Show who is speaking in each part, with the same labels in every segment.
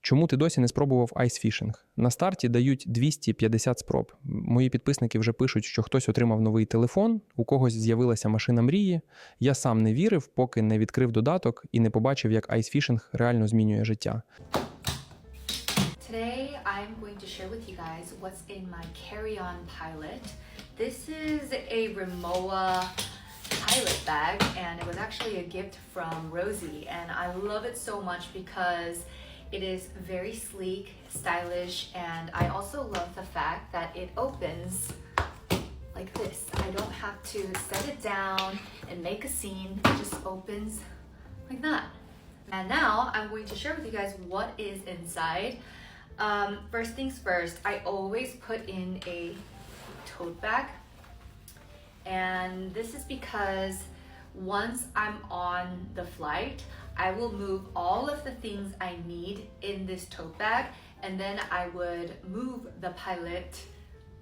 Speaker 1: Чому ти досі не спробував айсфішинг? На старті дають 250 спроб. Мої підписники вже пишуть, що хтось отримав новий телефон, у когось з'явилася машина мрії. Я сам не вірив, поки не відкрив додаток і не побачив, як айсфішинг реально змінює життя.
Speaker 2: Today I'm going to share with you guys what's in my carry-on pilot. This is a Rimowa pilot bag, and it was actually a gift from Rosie, and I love it so much because it is very sleek, stylish, and I also love the fact that it opens like this. I don't have to set it down and make a scene. It just opens like that. And now I'm going to share with you guys what is inside. First things first, I always put in a tote bag. And this is because once I'm on the flight, I will move all of the things I need in this tote bag, and then I would move the pilot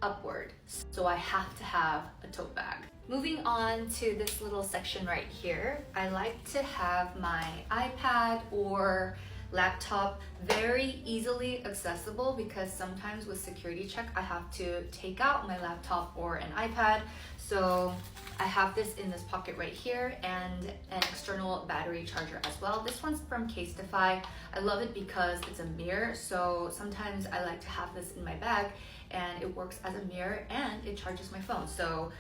Speaker 2: upward. So I have to have a tote bag. Moving on to this little section right here, I like to have my iPad or laptop very easily accessible, because sometimes with security check I have to take out my laptop or an iPad. So I have this in this pocket right here, and an external battery charger as well. This one's from Casetify. I love it because it's a mirror, so sometimes I like to have this in my bag, and it works as a mirror and it charges my phone. So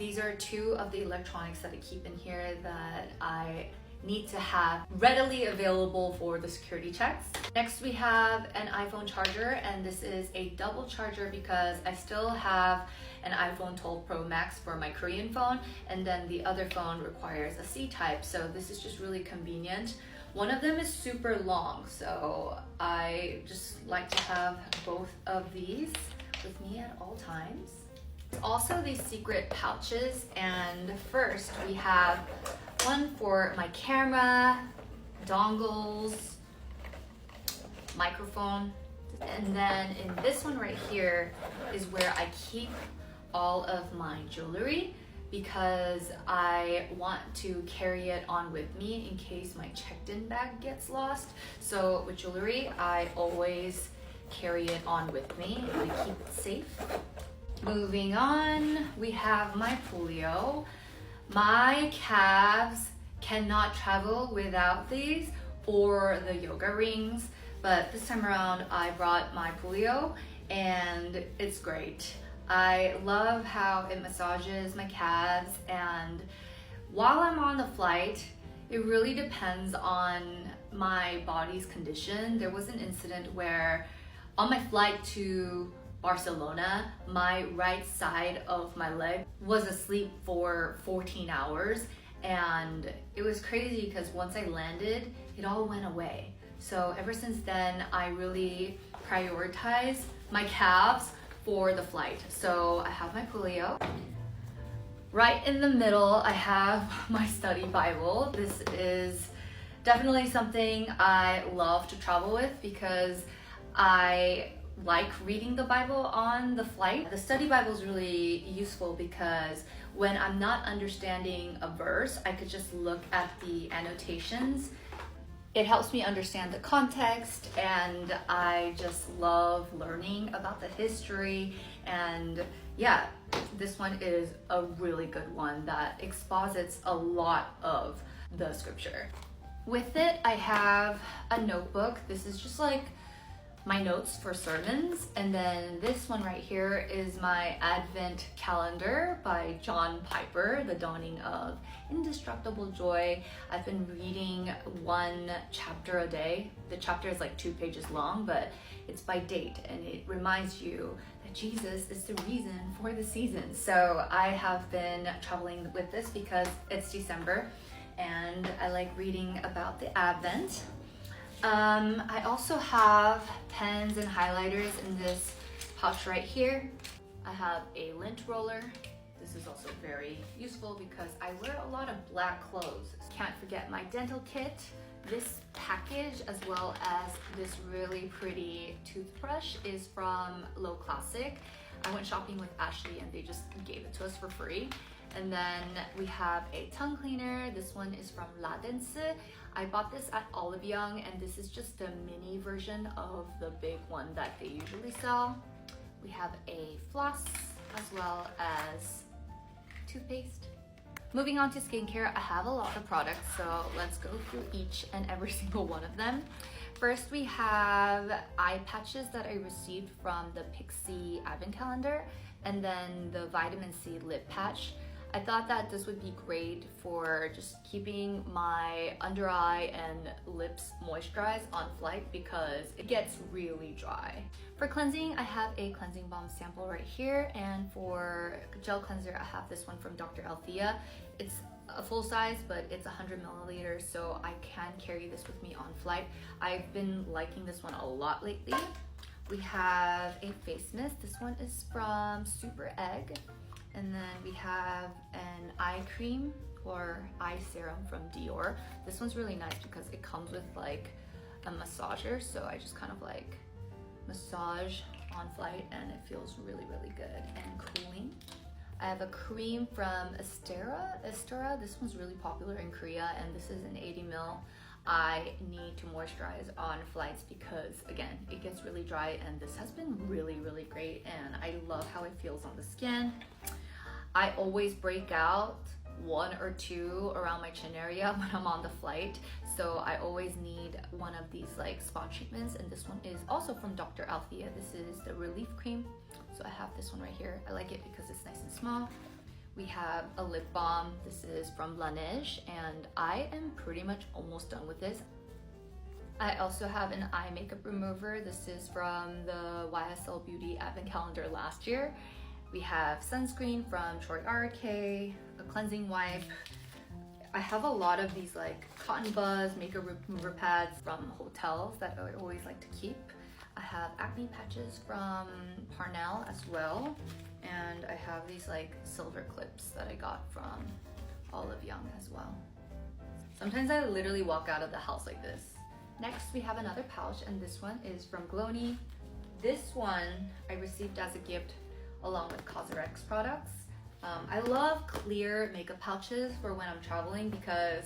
Speaker 2: these are two of the electronics that I keep in here that I need to have readily available for the security checks. Next we have an iPhone charger, and this is a double charger because I still have an iPhone 12 Pro Max for my Korean phone, and then the other phone requires a C-type, so this is just really convenient. One of them is super long, so I just like to have both of these with me at all times. Also these secret pouches, and first we have one for my camera, dongles, microphone, and then in this one right here is where I keep all of my jewelry, because I want to carry it on with me in case my checked-in bag gets lost. So with jewelry, I always carry it on with me and I keep it safe. Moving on, we have my polio. My calves cannot travel without these or the yoga rings, but this time around I brought my polio, and it's great. I love how it massages my calves, and while I'm on the flight, it really depends on my body's condition. There was an incident where on my flight to Barcelona, my right side of my leg was asleep for 14 hours, and it was crazy because once I landed, it all went away. So ever since then, I really prioritize my calves for the flight. So I have my polio. Right in the middle, I have my study Bible. This is definitely something I love to travel with because I like reading the Bible on the flight. The study Bible is really useful because when I'm not understanding a verse, I could just look at the annotations. It helps me understand the context, and I just love learning about the history. And yeah, this one is a really good one that exposits a lot of the scripture. With it, I have a notebook. This is just like my notes for sermons, and then this one right here is my Advent calendar by John Piper, The Dawning of Indestructible Joy. I've been reading one chapter a day. The chapter is like 2 pages long, but it's by date, and it reminds you that Jesus is the reason for the season. So I have been traveling with this because it's December, and I like reading about the Advent. I also have pens and highlighters in this pouch right here. I have a lint roller. This is also very useful because I wear a lot of black clothes. Can't forget my dental kit, this package, as well as this really pretty toothbrush is from Low Classic. I went shopping with Ashley and they just gave it to us for free. And then we have a tongue cleaner. This one is from La Dense. I bought this at Olive Young, and this is just the mini version of the big one that they usually sell. We have a floss as well as toothpaste. Moving on to skincare, I have a lot of products, so let's go through each and every single one of them. First, we have eye patches that I received from the Pixie Advent Calendar, and then the Vitamin C lip patch. I thought that this would be great for just keeping my under eye and lips moisturized on flight because it gets really dry. For cleansing, I have a cleansing balm sample right here, and for gel cleanser, I have this one from Dr. Althea. It's a full size, but it's 100 milliliters, so I can carry this with me on flight. I've been liking this one a lot lately. We have a face mist. This one is from Super Egg. And then we have an eye cream or eye serum from Dior. This one's really nice because it comes with like a massager, so I just kind of like massage on flight and it feels really, really good and cooling. I have a cream from Esthera. This one's really popular in Korea, and this is an 80 ml. I need to moisturize on flights because, again, it gets really dry, and this has been really, really great, and I love how it feels on the skin. I always break out 1 or 2 around my chin area when I'm on the flight, so I always need one of these like spot treatments, and this one is also from Dr. Althea. This is the Relief Cream, so I have this one right here. I like it because it's nice and small. We have a lip balm. This is from Laneige, and I am pretty much almost done with this. I also have an eye makeup remover. This is from the YSL Beauty Advent Calendar last year. We have sunscreen from Troy RK, a cleansing wipe. I have a lot of these like cotton buzz makeup remover pads from hotels that I always like to keep. I have acne patches from Parnell as well. And I have these like silver clips that I got from Olive Young as well. Sometimes I literally walk out of the house like this. Next, we have another pouch, and this one is from Glowny. This one I received as a gift along with Cosrx products. I love clear makeup pouches for when I'm traveling because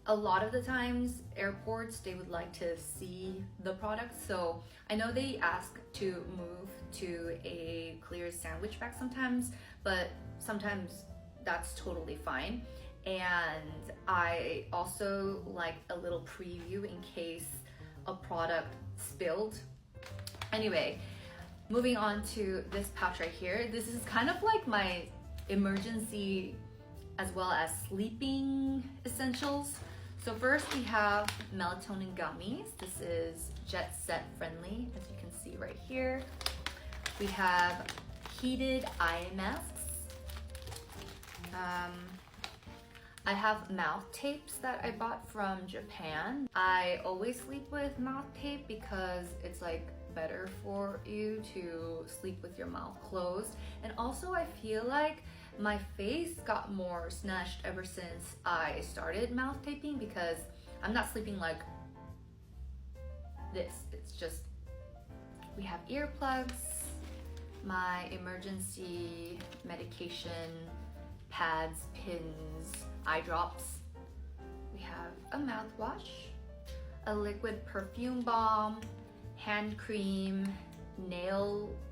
Speaker 2: a lot of the times airports, they would like to see the product. So I know they ask to move to a clear sandwich bag sometimes, but sometimes that's totally fine. And I also like a little preview in case a product spilled. Anyway, moving on to this pouch right here. This is kind of like my emergency as well as sleeping essentials. So first we have melatonin gummies. This is jet set friendly, as you can see right here. We have heated eye masks. I have mouth tapes that I bought from Japan. I always sleep with mouth tape because it's like better for you to sleep with your mouth closed. And also I feel like my face got more snatched ever since I started mouth taping because I'm not sleeping like this. It's just, we have earplugs, my emergency medication, pads, pins, eye drops. We have a mouthwash, a liquid perfume balm, hand cream,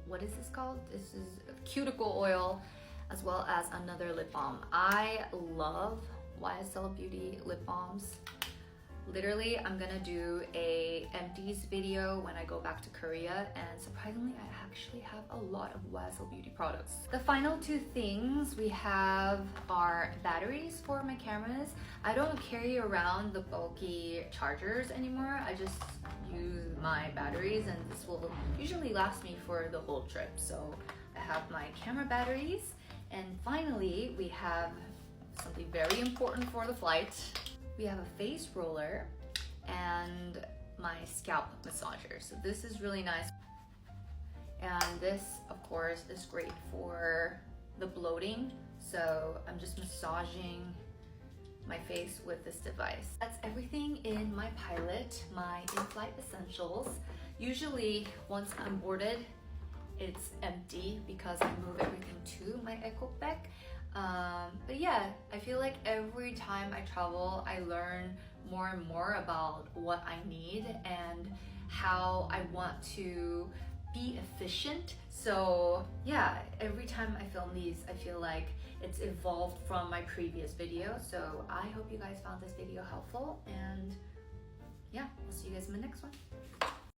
Speaker 2: what is this called? This is cuticle oil, as well as another lip balm. I love YSL Beauty lip balms. Literally, I'm gonna do a empties video when I go back to Korea, and surprisingly, I actually have a lot of YSL Beauty products. The final 2 things we have are batteries for my cameras. I don't carry around the bulky chargers anymore. I just use my batteries, and this will usually last me for the whole trip. So I have my camera batteries, and finally, we have something very important for the flight. We have a face roller and my scalp massager. So this is really nice. And this, of course, is great for the bloating. So I'm just massaging my face with this device. That's everything in my pilot, my in-flight essentials. Usually, once I'm boarded, it's empty because I move everything to my eco bag. But yeah, I feel like every time I travel, I learn more and more about what I need and how I want to be efficient. So yeah, every time I film these, I feel like it's evolved from my previous video. So I hope you guys found this video helpful, and yeah, I'll see you guys in the next one.